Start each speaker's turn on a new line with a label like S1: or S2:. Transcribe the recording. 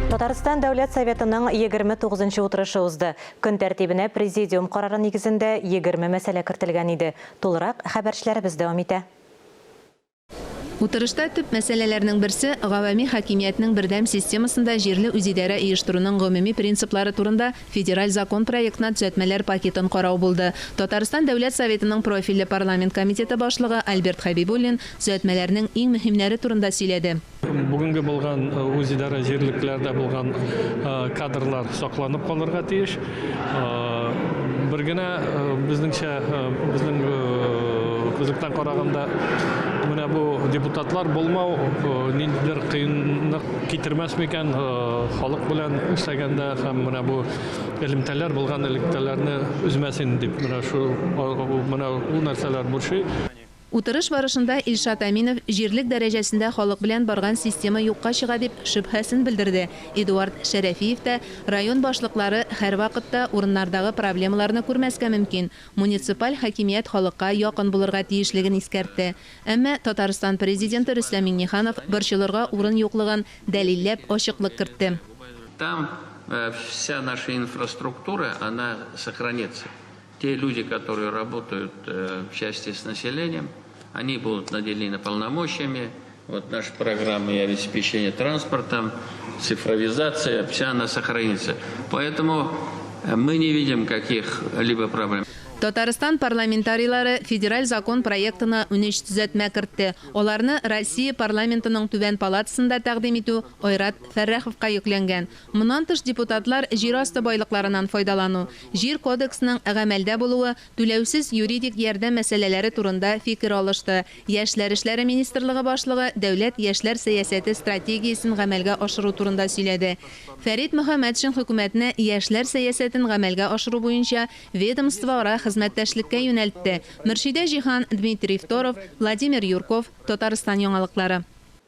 S1: Татарстан Дәүләт Советының 29-нчы утырышы узды. Көн тәртибенә президиум карары нигезендә 20 мәсьәлә кертелгән иде. Тулырак хәбәрчеләребез дәвам итә.
S2: Утырышта төп мәсьәләләрнең берсе гавами хакимиятның бердәм системасында җирле үзидарә оештыруның гомуми принциплары турында федераль закон проектына төзәтмәләр пакетын карау булды. Татарстан Дәүләт Советының профильле парламент комитеты башлыгы Альберт Хәбибуллин төзәтмәләрнең иң мөһимнәре турында сөйләде.
S3: Бүгенге булган үзидарә җирлекләрдә булган кадрлар сакланып калырга тиеш. Бер генә безнеңчә безнең күзлектән караганда менә бу депутатлар булмау ниндидер кыенлык китермәс микән халык белән эшләгәндә һәм менә бу элемтәләр булган элемтәләрне үзмәсен дип менә ул нәрсәләр бурчый.
S2: Утырыш барышында Илшат Аминов җирлек дәрәҗәсендә халык белән барган система юкка чыга дип шөбһәсен белдерде. Эдуард Шәрәфиев тә район башлыклары һәр вакытта урыннардагы проблемаларны күрмәскә мөмкин. Муниципаль хакимият халыкка якын булырга тиешлеген искәртте. Әмма Татарстан президенты Рөстәм Миңнеханов борчылырга урын юклыгын дәлилләп ачыклык кертте.
S4: Там вся наша инфраструктура, она сохранится. Те люди, которые работают в части с населением, они будут наделены полномочиями. Вот наша программа и обеспечение транспортом, цифровизация, вся она сохранится. Поэтому мы не видим каких-либо проблем.
S2: Татарстан парламентарийлары федераль закон проектына 13 төзәтмә кертте. Аларны Россия парламентының түбән палатасында тәкъдим итү Айрат Фәррәховка йөкләнгән. Моннан тыш депутатлар җир асты байлыкларынан файдалану, җир кодексының гамәлдә булуы, түләүсез юридик ярдәм мәсьәләләре турында фикер алышты. Яшьләр эшләре министрлыгы башлыгы дәүләт яшьләр сәясәте стратегиясен гамәлгә ашыру турында сөйләде. Фәрит Мөхәммәтшин хөкүмәтне яшьләр сәясәтен гамәлгә ашыру буенча ведомствора хезмәттәшлеккә юнәлтте. Мөршидә Җиһан, Дмитрий Второв, Владимир Юрков, Татарстан яңалыклары.